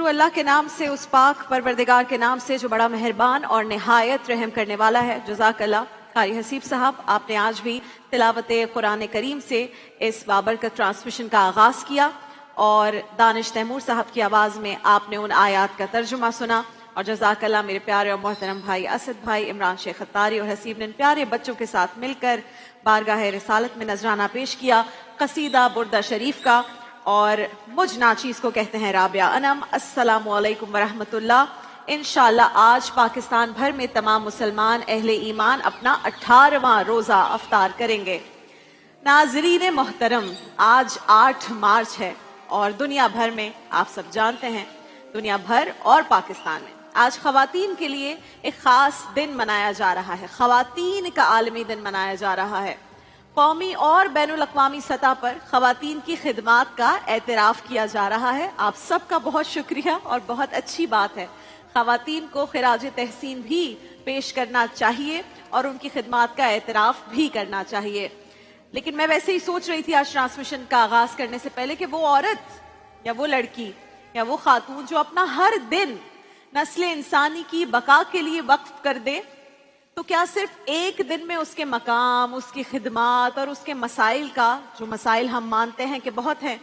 شروع اللہ کے نام سے، اس پاک پروردگار کے نام سے جو بڑا مہربان اور نہایت رحم کرنے والا ہے۔ جزاک اللہ قاری حسیب صاحب، آپ نے آج بھی تلاوت قرآن کریم سے اس بابرکت ٹرانسمیشن کا آغاز کیا اور دانش تیمور صاحب کی آواز میں آپ نے ان آیات کا ترجمہ سنا، اور جزاک اللہ میرے پیارے اور محترم بھائی اسد بھائی، عمران شیخ اتاری اور حسیب نے ان پیارے بچوں کے ساتھ مل کر بارگاہ رسالت میں نذرانہ پیش کیا قصیدہ بردہ شریف کا، اور مجھ ناچیز کو کہتے ہیں رابعہ انم۔ السلام علیکم ورحمۃ اللہ۔ انشاءاللہ آج پاکستان بھر میں تمام مسلمان اہل ایمان اپنا 18واں روزہ افطار کریں گے۔ ناظرین محترم، آج 8 مارچ ہے اور دنیا بھر میں آپ سب جانتے ہیں، دنیا بھر اور پاکستان میں آج خواتین کے لیے ایک خاص دن منایا جا رہا ہے، خواتین کا عالمی دن منایا جا رہا ہے۔ قومی اور بین الاقوامی سطح پر خواتین کی خدمات کا اعتراف کیا جا رہا ہے۔ آپ سب کا بہت شکریہ اور بہت اچھی بات ہے۔ خواتین کو خراج تحسین بھی پیش کرنا چاہیے اور ان کی خدمات کا اعتراف بھی کرنا چاہیے۔ لیکن میں ویسے ہی سوچ رہی تھی آج ٹرانسمیشن کا آغاز کرنے سے پہلے کہ وہ عورت یا وہ لڑکی یا وہ خاتون جو اپنا ہر دن نسل انسانی کی بقا کے لیے وقف کر دے، تو کیا صرف ایک دن میں اس کے مقام، اس کی خدمات اور اس کے مسائل کا، جو مسائل ہم مانتے ہیں کہ بہت ہیں،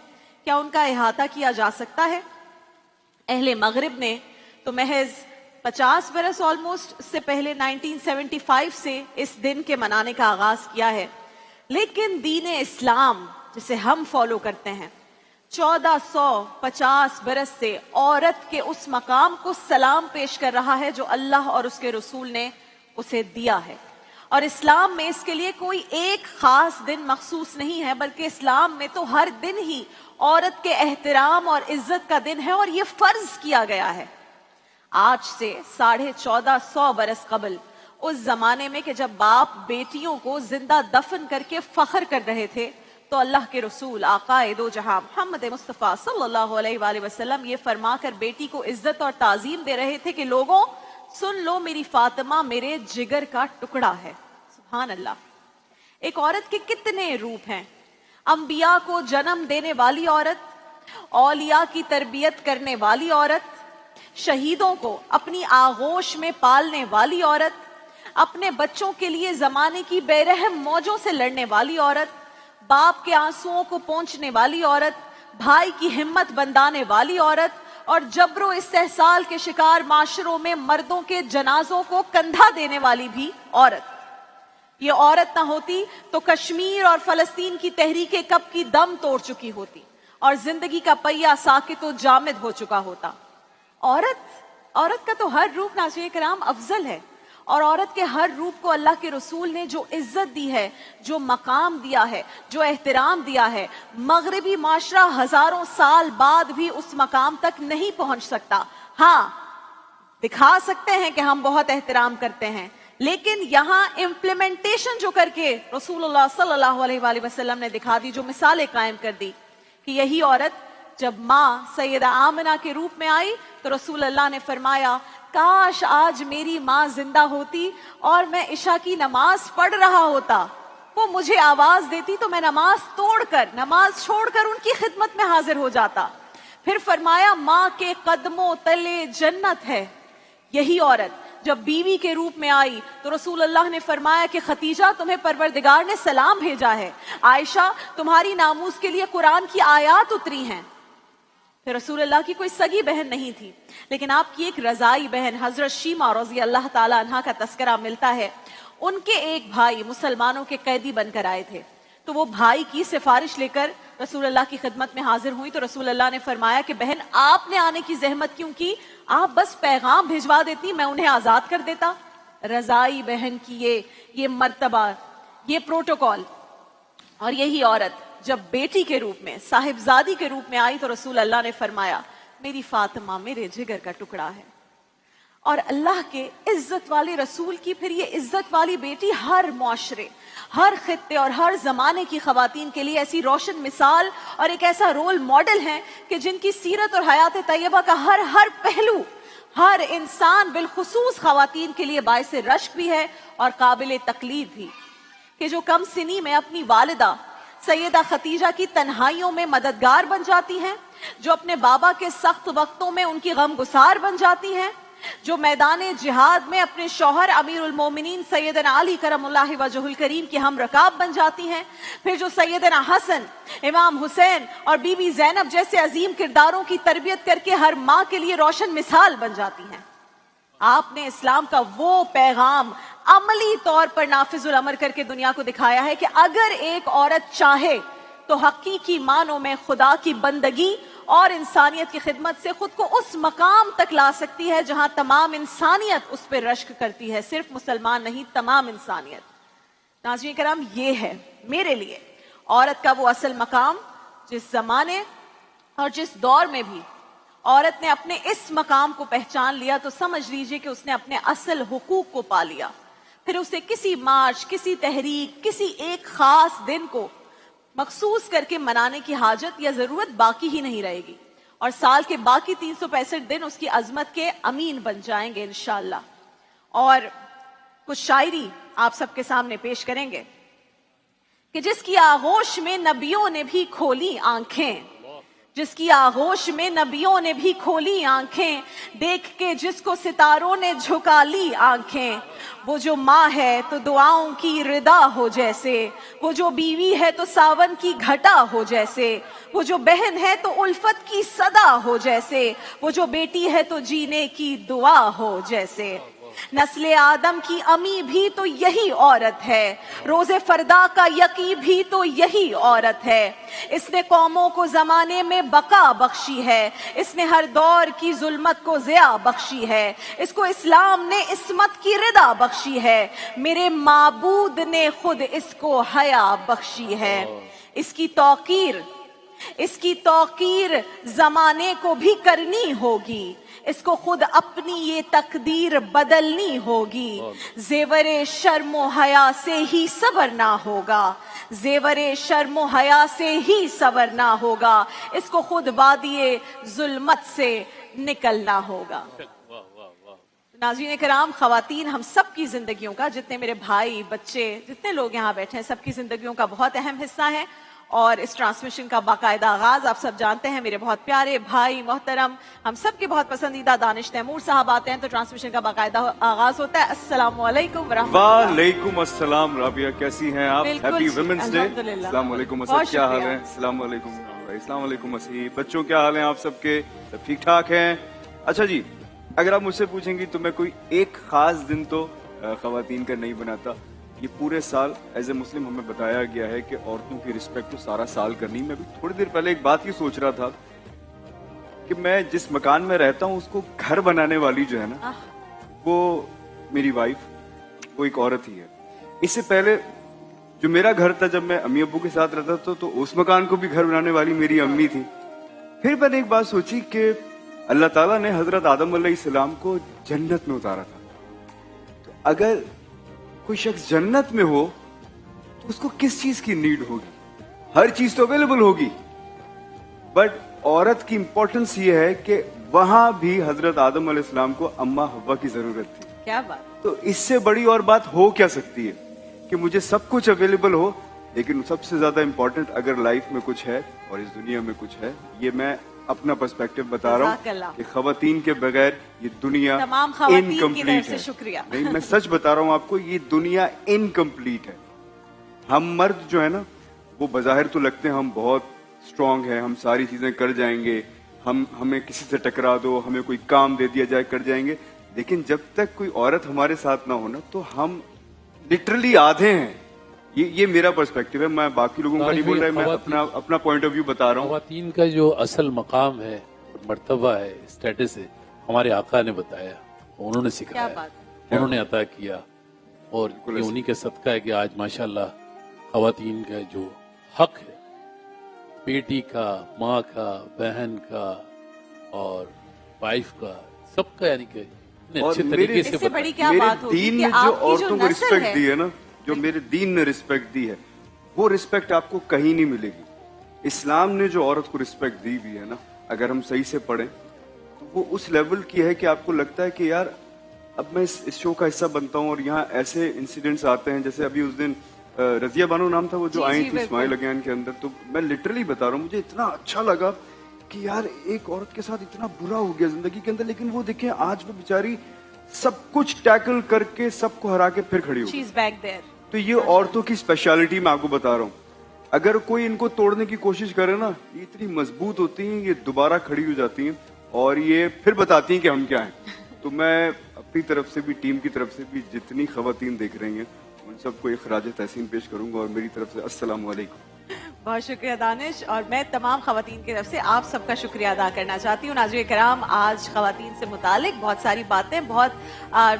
کیا ان کا احاطہ کیا جا سکتا ہے؟ اہل مغرب نے تو محض 50 برس آلموسٹ سے پہلے 1975 سے اس دن کے منانے کا آغاز کیا ہے، لیکن دین اسلام جسے ہم فالو کرتے ہیں 1450 برس سے عورت کے اس مقام کو سلام پیش کر رہا ہے جو اللہ اور اس کے رسول نے اسے دیا ہے۔ اور اسلام میں اس کے لیے کوئی ایک خاص دن مخصوص نہیں ہے، بلکہ اسلام میں تو ہر دن ہی عورت کے احترام اور عزت کا دن ہے، اور یہ فرض کیا گیا ہے۔ آج سے 1450 برس قبل، اس زمانے میں کہ جب باپ بیٹیوں کو زندہ دفن کر کے فخر کر رہے تھے، تو اللہ کے رسول آقائے دو جہاں محمد مصطفیٰ صلی اللہ علیہ وآلہ وسلم یہ فرما کر بیٹی کو عزت اور تعظیم دے رہے تھے کہ لوگوں سن لو، میری فاطمہ میرے جگر کا ٹکڑا ہے۔ سبحان اللہ۔ ایک عورت کے کتنے روپ ہیں، انبیاء کو جنم دینے والی عورت، اولیاء کی تربیت کرنے والی عورت، شہیدوں کو اپنی آغوش میں پالنے والی عورت، اپنے بچوں کے لیے زمانے کی بے رحم موجوں سے لڑنے والی عورت، باپ کے آنسوؤں کو پونچھنے والی عورت، بھائی کی ہمت بندانے والی عورت، اور جبر و استحصال کے شکار معاشروں میں مردوں کے جنازوں کو کندھا دینے والی بھی عورت۔ یہ عورت نہ ہوتی تو کشمیر اور فلسطین کی تحریک کب کی دم توڑ چکی ہوتی اور زندگی کا پہیہ ساکت و جامد ہو چکا ہوتا۔ عورت کا تو ہر روپ ناظرین کرام افضل ہے، اور عورت کے ہر روپ کو اللہ کے رسول نے جو عزت دی ہے، جو مقام دیا ہے، جو احترام دیا ہے، مغربی معاشرہ ہزاروں سال بعد بھی اس مقام تک نہیں پہنچ سکتا۔ ہاں، دکھا سکتے ہیں کہ ہم بہت احترام کرتے ہیں، لیکن یہاں امپلیمنٹیشن جو کر کے رسول اللہ صلی اللہ علیہ وآلہ وسلم نے دکھا دی، جو مثالیں قائم کر دی، کہ یہی عورت جب ماں سیدہ آمنہ کے روپ میں آئی تو رسول اللہ نے فرمایا کاش آج میری ماں زندہ ہوتی اور میں عشاء کی نماز پڑھ رہا ہوتا، وہ مجھے آواز دیتی تو میں نماز چھوڑ کر ان کی خدمت میں حاضر ہو جاتا۔ پھر فرمایا ماں کے قدموں تلے جنت ہے۔ یہی عورت جب بیوی کے روپ میں آئی تو رسول اللہ نے فرمایا کہ ختیجہ تمہیں پروردگار نے سلام بھیجا ہے، عائشہ تمہاری ناموس کے لیے قرآن کی آیات اتری ہیں۔ پھر رسول اللہ کی کوئی سگی بہن نہیں تھی، لیکن آپ کی ایک رضائی بہن حضرت شیمہ رضی اللہ تعالی عنہا کا تذکرہ ملتا ہے۔ ان کے ایک بھائی مسلمانوں کے قیدی بن کر آئے تھے، تو وہ بھائی کی سفارش لے کر رسول اللہ کی خدمت میں حاضر ہوئی تو رسول اللہ نے فرمایا کہ بہن آپ نے آنے کی زحمت کیوں کی، آپ بس پیغام بھجوا دیتی، میں انہیں آزاد کر دیتا۔ رضائی بہن کی یہ مرتبہ، یہ پروٹوکول۔ اور یہی عورت جب بیٹی کے روپ میں، صاحبزادی کے روپ میں آئی تو رسول اللہ نے فرمایا میری فاطمہ میرے جگر کا ٹکڑا ہے۔ اور اللہ کے عزت والے رسول کی پھر یہ عزت والی بیٹی ہر معاشرے، ہر خطے اور ہر زمانے کی خواتین کے لیے ایسی روشن مثال اور ایک ایسا رول ماڈل ہے کہ جن کی سیرت اور حیات طیبہ کا ہر پہلو، ہر انسان بالخصوص خواتین کے لیے باعث رشک بھی ہے اور قابل تقلید بھی، کہ جو کم سنی میں اپنی والدہ सैयदा खतीजा की तन्हाइयों में मददगार बन जाती हैं, जो अपने बाबा के सख्त वक्तों में उनकी गमगुसार बन जाती हैं, जो मैदान जिहाद में अपने शौहर अमीरुल मोमिनीन सैयदना अली करमुल्लाह वजहुल करीम की हम रकाब बन जाती हैं, फिर जो सैयदना हसन, इमाम हुसैन और बीबी ज़ैनब जैसे अजीम किरदारों की तरबियत करके हर माँ के लिए रोशन मिसाल बन जाती हैं। आपने इस्लाम का वो पैगाम अमली तौर पर नाफिजुल अमर करके दुनिया को दिखाया है कि अगर एक औरत चाहे तो हकीकी मानों में खुदा की बंदगी और इंसानियत की खिदमत से खुद को उस मकाम तक ला सकती है जहां तमाम इंसानियत उस पर रश्क करती है, सिर्फ मुसलमान नहीं, तमाम इंसानियत। नाज़रीन करम, ये है मेरे लिए औरत का वो असल मकाम जिस जमाने और जिस दौर में भी औरत ने अपने इस मकाम को पहचान लिया तो समझ लीजिए कि उसने अपने असल हुकूक को पा लिया। फिर उसे किसी मार्च, किसी तहरीक, किसी एक खास दिन को मखसूस करके मनाने की हाजत या जरूरत बाकी ही नहीं रहेगी, और साल के बाकी 365 दिन उसकी अजमत के अमीन बन जाएंगे इंशाअल्लाह। और कुछ शायरी आप सबके सामने पेश करेंगे कि जिसकी आगोश में नबियों ने भी खोली आंखें, जिसकी आगोश में नबियों ने भी खोली आंखें, देख के जिसको सितारों ने झुका ली आंखें, वो जो माँ है तो दुआओं की रिदा हो जैसे, वो जो बीवी है तो सावन की घटा हो जैसे, वो जो बहन है तो उल्फत की सदा हो जैसे, वो जो बेटी है तो जीने की दुआ हो जैसे। नस्ले आदम की अमी भी तो यही औरत है, रोजे फरदा का यकी भी तो यही औरत है। इसने कौमों को जमाने में बका बख्शी है, इसने हर दौर की जुल्मत को ज़िया बख्शी है, इसको इस्लाम ने इस्मत की रिदा बख्शी है, मेरे माबूद ने खुद इसको हया बख्शी है। इसकी तौकीर जमाने को भी करनी होगी, इसको खुद अपनी ये तकदीर बदलनी होगी। जेवरे शर्मो हया से ही सबर ना होगा, जेवरे शर्मो हया से ही सबर ना होगा, इसको खुद वादिये जुल्मत से निकलना होगा। नाज़रीन कराम, खवातीन हम सब की जिंदगियों का, जितने मेरे भाई, बच्चे, जितने लोग यहाँ बैठे हैं, सबकी जिंदगियों का बहुत अहम हिस्सा है। और इस ट्रांसमिशन का बाकायदा आगाज आप सब जानते हैं, मेरे बहुत प्यारे भाई मोहतरम, हम सब के बहुत पसंदीदा दानिश तैमूर साहब आते हैं तो ट्रांसमिशन का बाकायदा आगाज होता है। अस्सलाम वालेकुम रहमतुल्लाह। वालेकुम अस्सलाम। राबिया कैसी हैं आप? Happy women's day. अस्सलाम वालेकुम असद, क्या हाल है? अस्सलाम वालेकुम। अस्सलाम वालेकुम मसीह। बच्चों क्या हाल है आप सबके? सब ठीक ठाक हैं? अच्छा जी, अगर आप मुझसे पूछेंगी तो मैं कोई एक खास दिन तो खवातीन का नहीं बनाता। ये पूरे साल एज ए मुस्लिम हमें बताया गया है कि औरतों की रिस्पेक्ट तो सारा साल करनी। मैं भी थोड़ी देर पहले एक बात ही सोच रहा था कि मैं जिस मकान में रहता हूँ उसको घर बनाने वाली जो है ना, वो मेरी वाइफ, वो एक औरत ही है। इससे पहले जो मेरा घर था, जब मैं अम्मी अब्बू के साथ रहता था, तो उस मकान को भी घर बनाने वाली मेरी अम्मी थी। फिर मैंने एक बात सोची कि अल्लाह ताला ने हजरत आदम अलैहिस्सलाम को जन्नत में उतारा था, तो अगर कोई शख्स जन्नत में हो तो उसको किस चीज की नीड होगी? हर चीज तो अवेलेबल होगी, बट औरत की इंपॉर्टेंस ये है कि वहां भी हजरत आदम अलैहिस्सलाम को अम्मा हव्वा की जरूरत थी। क्या बात! तो इससे बड़ी और बात हो क्या सकती है कि मुझे सब कुछ अवेलेबल हो, लेकिन सबसे ज्यादा इंपॉर्टेंट अगर लाइफ में कुछ है और इस दुनिया में कुछ है, ये मैं अपना पर्सपेक्टिव बता रहा हूँ कि खवातीन के बगैर ये दुनिया इनकम्प्लीट है। शुक्रिया। नहीं, मैं सच बता रहा हूँ आपको, ये दुनिया इनकम्प्लीट है। हम मर्द जो है ना, वो बजाहिर तो लगते हैं हम बहुत स्ट्रांग है, हम सारी चीजें कर जाएंगे, हमें किसी से टकरा दो, हमें कोई काम दे दिया जाए कर जाएंगे, लेकिन जब तक कोई औरत हमारे साथ ना हो ना, तो हम लिटरली आधे हैं। ये मेरा पर्सपेक्टिव है, मैं बाकी लोगों का नहीं बोल रहा, मैं अपना पॉइंट ऑफ व्यू बता रहा हूँ। खवातीन का जो असल मकाम है, मर्तबा है, स्टेटस है, हमारे आका ने बताया, उन्होंने सिखाया, उन्होंने अता किया, और ये उन्हीं के सदका है कि आज माशाल्लाह खवातीन का जो हक है, बेटी का, माँ का, बहन का और वाइफ का, सबका, यानी कि अच्छे तरीके से मेरे दीन ने जो औरतों को रिस्पेक्ट दी है ना, जो मेरे दीन ने रिस्पेक्ट दी है, वो रिस्पेक्ट आपको कहीं नहीं मिलेगी। इस्लाम ने जो औरत को रिस्पेक्ट दी भी है ना, अगर हम सही से पढ़ें तो वो उस लेवल की है कि आपको लगता है कि यार अब मैं इस शो का हिस्सा बनता हूँ और यहाँ ऐसे इंसिडेंट्स आते हैं, जैसे अभी उस दिन रजिया बानो नाम था वो जो जी, आई जी, थी बिल्कुल। स्माइल अगेन के अंदर, तो मैं लिटरली बता रहा हूँ मुझे इतना अच्छा लगा कि यार एक औरत के साथ इतना बुरा हो गया जिंदगी के अंदर, लेकिन वो देखें आज वो बेचारी सब कुछ टैकल करके सबको हरा के फिर खड़ी हो शी गई। Is back there. तो ये औरतों की स्पेशलिटी मैं आपको बता रहा हूँ, अगर कोई इनको तोड़ने की कोशिश करे ना, ये इतनी मजबूत होती हैं, ये दोबारा खड़ी हो जाती हैं और ये फिर बताती हैं कि हम क्या हैं। तो मैं अपनी तरफ से भी, टीम की तरफ से भी, जितनी खवातीन देख रही हैं उन सबको एक खराज तहसीन पेश करूंगा और मेरी तरफ से अस्सलाम वालेकुम। बहुत शुक्रिया दानिश, और मैं तमाम खवातीन की तरफ से आप सबका शुक्रिया अदा करना चाहती हूँ। नाज़रीन किराम, आज खवातीन से मुतालिक बहुत सारी बातें, बहुत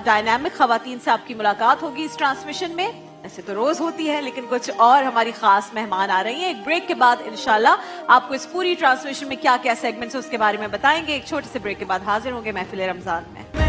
डायनामिक खवातीन से आपकी मुलाकात होगी इस ट्रांसमिशन में। ऐसे तो रोज होती है, लेकिन कुछ और हमारी खास मेहमान आ रही हैं। एक ब्रेक के बाद इंशाल्लाह आपको इस पूरी ट्रांसमिशन में क्या क्या सेगमेंट्स है उसके बारे में बताएंगे। एक छोटे से ब्रेक के बाद हाजिर होंगे महफिल रमजान में।